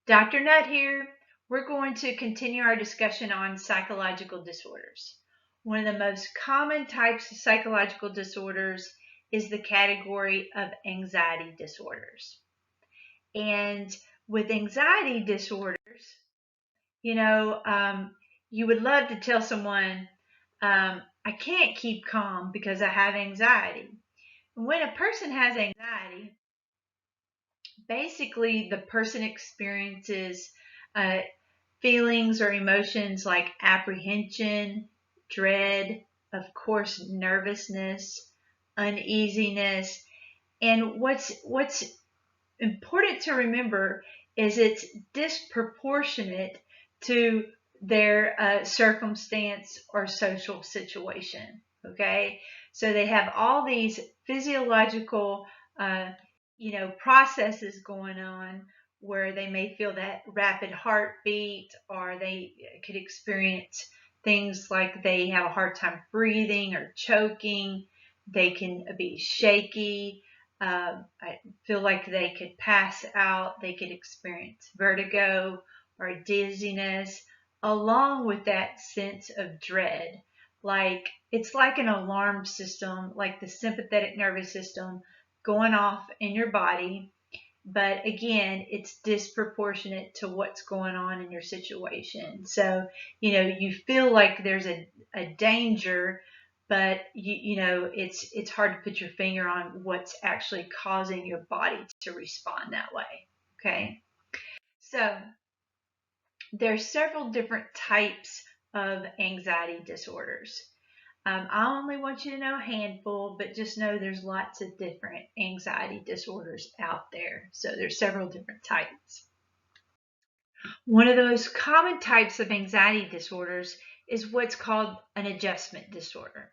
Dr. Nutt here. We're going to continue our discussion on psychological disorders. One of the most common types of psychological disorders is the category of anxiety disorders. And with anxiety disorders, you know, you would love to tell someone, I can't keep calm because I have anxiety. When a person has anxiety, basically the person experiences uh, feelings or emotions like apprehension, dread, of course, nervousness, uneasiness. And what's important to remember is it's disproportionate to their circumstance or social situation. Okay, so they have all these physiological, uh, processes going on where they may feel that rapid heartbeat, or they could experience things like they have a hard time breathing or choking. They can be shaky. I feel like they could pass out. They could experience vertigo or dizziness, along with that sense of dread. Like it's like an alarm system, like the sympathetic nervous system going off in your body. But again, it's disproportionate to what's going on in your situation. So, you feel like there's a danger, but it's hard to put your finger on what's actually causing your body to respond that way. Okay. So there's several different types of anxiety disorders. I only want you to know a handful, but just know there's lots of different anxiety disorders out there. So there's several different types. One of the most common types of anxiety disorders is what's called an adjustment disorder.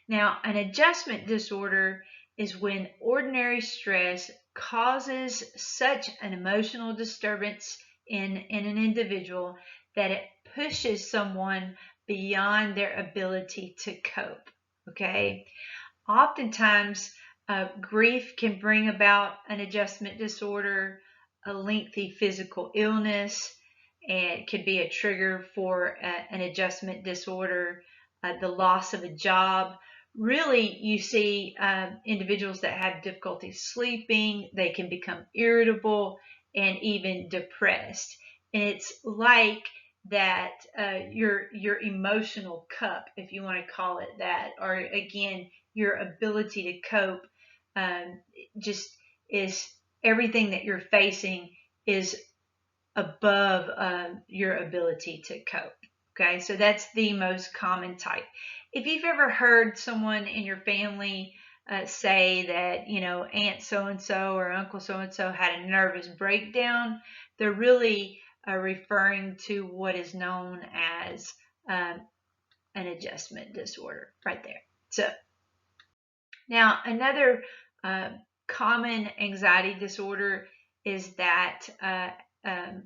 Now, an adjustment disorder is when ordinary stress causes such an emotional disturbance in an individual that it pushes someone beyond their ability to cope. Okay? Oftentimes, grief can bring about an adjustment disorder, a lengthy physical illness, and it could be a trigger for an adjustment disorder, the loss of a job. Really, you see individuals that have difficulty sleeping, they can become irritable and even depressed. And it's like that your emotional cup, if you want to call it that, or again, your ability to cope just is everything that you're facing is above your ability to cope. Okay, so that's the most common type. If you've ever heard someone in your family say that, Aunt so and so or Uncle so and so had a nervous breakdown, they're really referring to what is known as an adjustment disorder right there. So, now, another uh, common anxiety disorder is that um,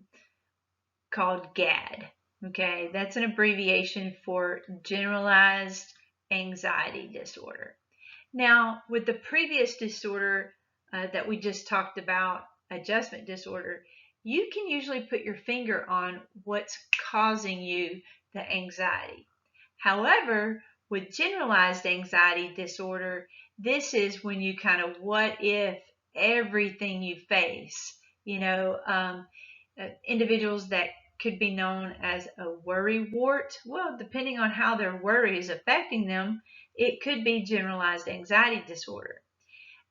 called GAD. Okay, that's an abbreviation for generalized anxiety disorder. Now, with the previous disorder that we just talked about, adjustment disorder, you can usually put your finger on what's causing you the anxiety. However, with generalized anxiety disorder, this is when you kind of what if everything you face. Individuals that could be known as a worry wart. Well, depending on how their worry is affecting them, it could be generalized anxiety disorder.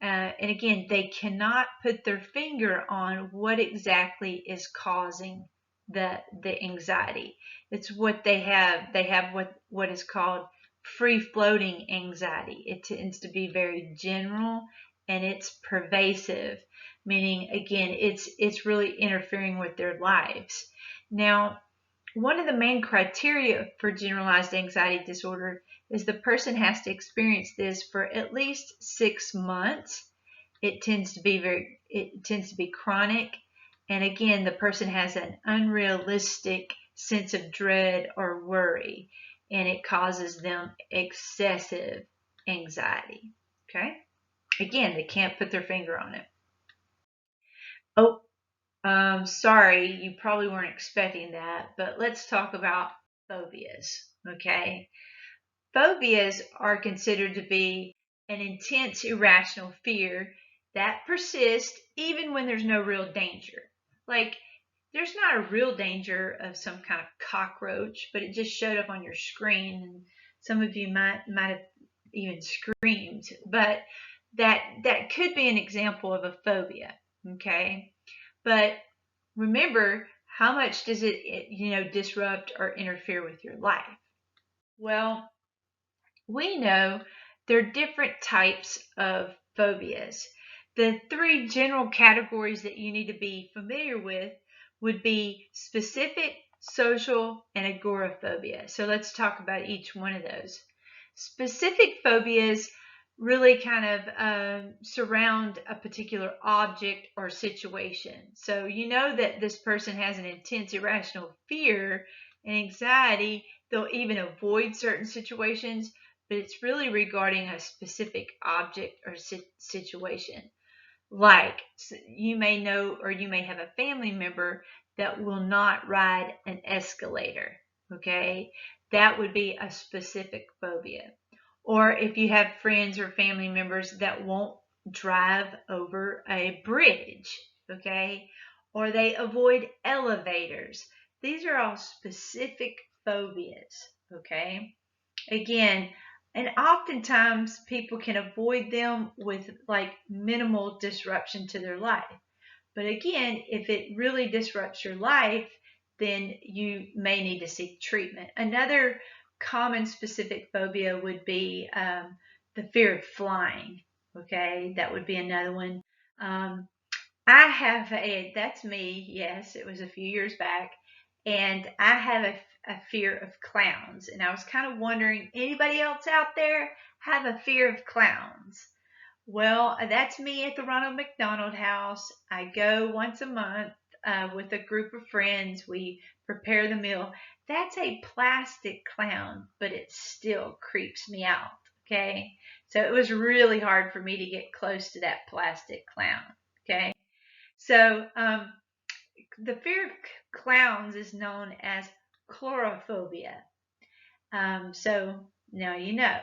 And again, they cannot put their finger on what exactly is causing the anxiety. It's what they have. They have what is called free floating anxiety. It tends to be very general and it's pervasive, meaning again, it's really interfering with their lives. Now, one of the main criteria for generalized anxiety disorder is the person has to experience this for at least 6 months. It tends to be chronic, and again, the person has an unrealistic sense of dread or worry, and it causes them excessive anxiety. Okay? Again, they can't put their finger on it. Oh, Sorry, you probably weren't expecting that, but let's talk about phobias, okay? Phobias are considered to be an intense, irrational fear that persists even when there's no real danger. Like, there's not a real danger of some kind of cockroach, but it just showed up on your screen, and some of you might have even screamed. But that could be an example of a phobia, okay? But remember, how much does it disrupt or interfere with your life? Well, we know there are different types of phobias. The three general categories that you need to be familiar with would be specific, social, and agoraphobia. So let's talk about each one of those. Specific phobias really kind of surround a particular object or situation. So you know that this person has an intense irrational fear and anxiety. They'll even avoid certain situations, but it's really regarding a specific object or situation. Like, you may know, or you may have a family member that will not ride an escalator. Okay, that would be a specific phobia. Or if you have friends or family members that won't drive over a bridge. Okay, or they avoid elevators. These are all specific phobias. Okay, again, and oftentimes people can avoid them with like minimal disruption to their life. But again, if it really disrupts your life, then you may need to seek treatment. Another common specific phobia would be the fear of flying. Okay, that would be another one. Um, that's me, yes, it was a few years back, and I have a fear of clowns. And I was kind of wondering, anybody else out there have a fear of clowns? Well, that's me at the Ronald McDonald House. I go once a month with a group of friends. We prepare the meal. That's a plastic clown, but it still creeps me out. Okay, so it was really hard for me to get close to that plastic clown. Okay. So the fear of clowns is known as chlorophobia. So now you know.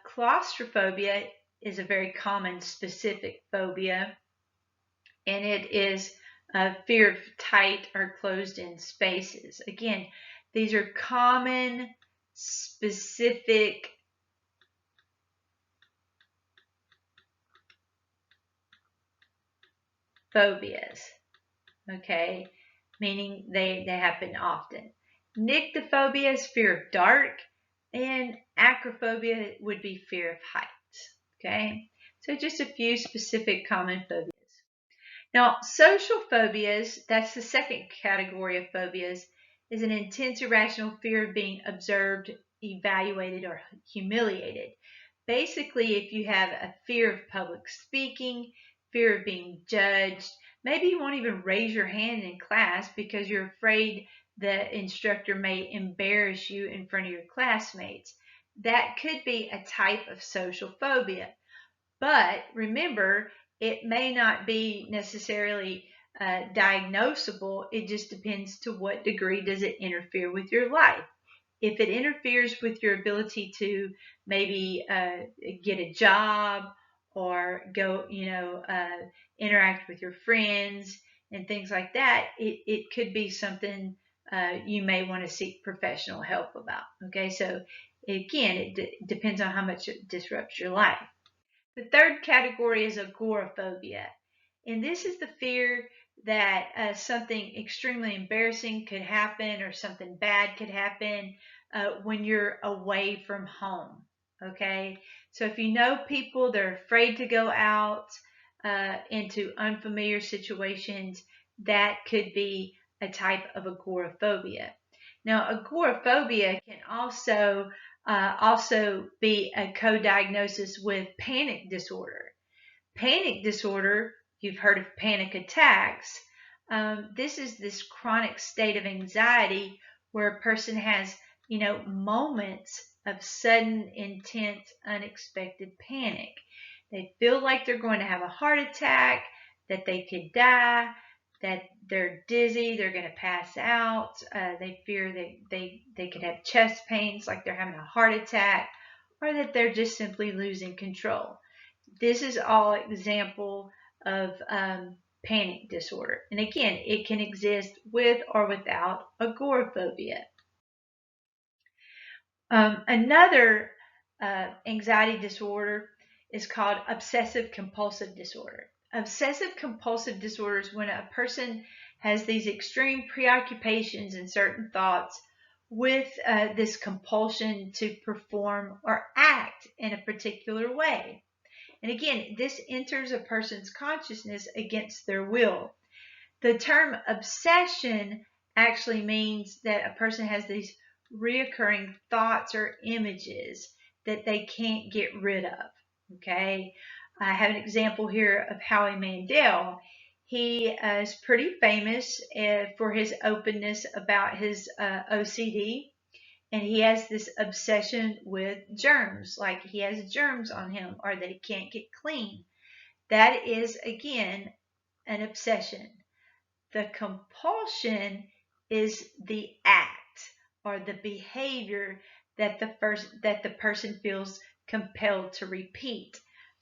Claustrophobia is a very common specific phobia, and it is a fear of tight or closed in spaces. Again, these are common specific phobias. Okay, meaning they happen often. Nyctophobia is fear of dark, and acrophobia would be fear of heights. Okay, so just a few specific common phobias. Now, social phobias, that's the second category of phobias, is an intense irrational fear of being observed, evaluated, or humiliated. Basically, if you have a fear of public speaking, fear of being judged, maybe you won't even raise your hand in class because you're afraid the instructor may embarrass you in front of your classmates. That could be a type of social phobia. But remember, it may not be necessarily diagnosable. It just depends to what degree does it interfere with your life. If it interferes with your ability to maybe get a job or go, interact with your friends and things like that, it could be something you may want to seek professional help about. Okay, so again, it depends on how much it disrupts your life. The third category is agoraphobia, and this is the fear that something extremely embarrassing could happen or something bad could happen when you're away from home. Okay, so if you know people, they're afraid to go out into unfamiliar situations, that could be a type of agoraphobia. Now, agoraphobia can also be a co-diagnosis with panic disorder. Panic disorder, you've heard of panic attacks. This is this chronic state of anxiety where a person has, moments of sudden, intense, unexpected panic. They feel like they're going to have a heart attack, that they could die. that they're dizzy, they're going to pass out, they fear that they could have chest pains, like they're having a heart attack, or that they're just simply losing control. This is all example of panic disorder. And again, it can exist with or without agoraphobia. Another anxiety disorder is called obsessive compulsive disorder. Obsessive compulsive disorder is when a person has these extreme preoccupations and certain thoughts with this compulsion to perform or act in a particular way. And again, this enters a person's consciousness against their will. The term obsession actually means that a person has these reoccurring thoughts or images that they can't get rid of. Okay, I have an example here of Howie Mandel. He is pretty famous for his openness about his OCD, and he has this obsession with germs, like he has germs on him or that he can't get clean. That is, again, an obsession. The compulsion is the act or the behavior that the person feels compelled to repeat.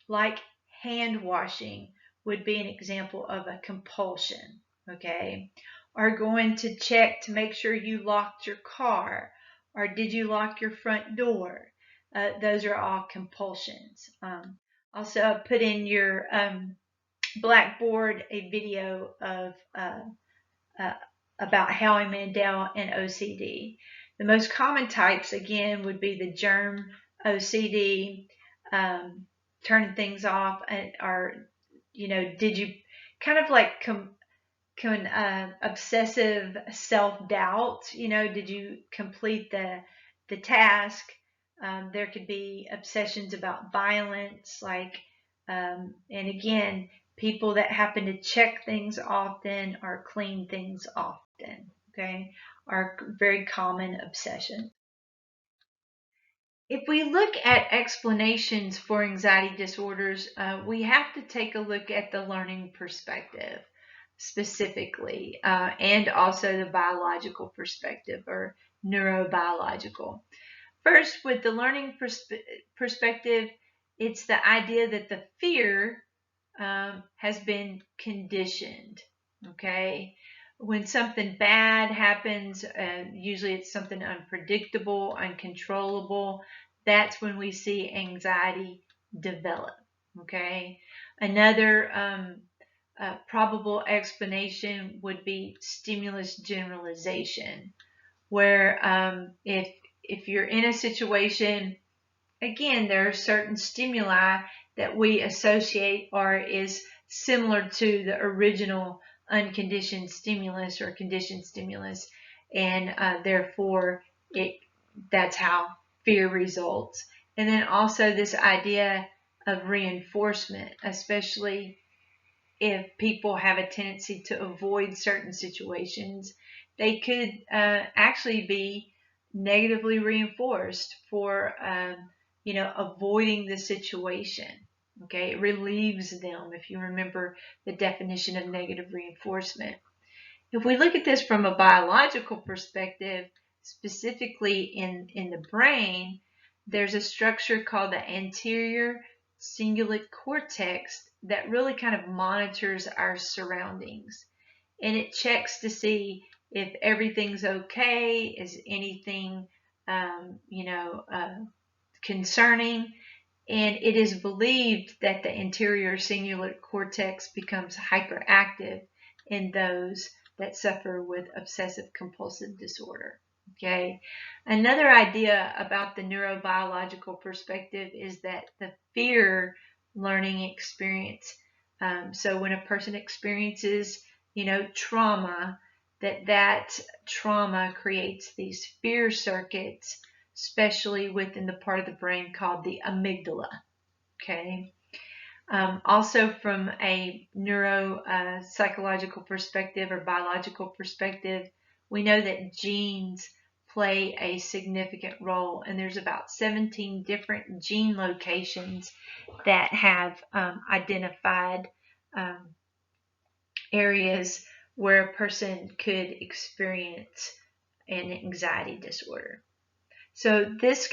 Like hand washing would be an example of a compulsion, okay? Or going to check to make sure you locked your car, or did you lock your front door? Those are all compulsions. Also, I put in your Blackboard a video of uh, about Howie Mandel and OCD. The most common types, again, would be the germ OCD, turning things off, or, did you kind of like obsessive self-doubt, did you complete the task? There could be obsessions about violence, like, and again, people that happen to check things often or clean things often, okay, are very common obsessions. If we look at explanations for anxiety disorders, we have to take a look at the learning perspective specifically, and also the biological perspective or neurobiological. First, with the learning perspective, it's the idea that the fear has been conditioned. Okay, when something bad happens, usually it's something unpredictable, uncontrollable. That's when we see anxiety develop. Okay, another probable explanation would be stimulus generalization, where if you're in a situation, again, there are certain stimuli that we associate or is similar to the original unconditioned stimulus or conditioned stimulus, and therefore that's how fear results. And then also this idea of reinforcement, especially if people have a tendency to avoid certain situations, they could actually be negatively reinforced for avoiding the situation. Okay, it relieves them, if you remember the definition of negative reinforcement. If we look at this from a biological perspective, specifically in the brain, there's a structure called the anterior cingulate cortex that really kind of monitors our surroundings. And it checks to see if everything's okay, is anything, concerning. And it is believed that the anterior cingulate cortex becomes hyperactive in those that suffer with obsessive compulsive disorder. Okay. Another idea about the neurobiological perspective is that the fear learning experience. So when a person experiences, trauma, that trauma creates these fear circuits, especially within the part of the brain called the amygdala. Okay. Also, from a neuropsychological perspective or biological perspective, we know that genes play a significant role, and there's about 17 different gene locations that have identified areas where a person could experience an anxiety disorder. So this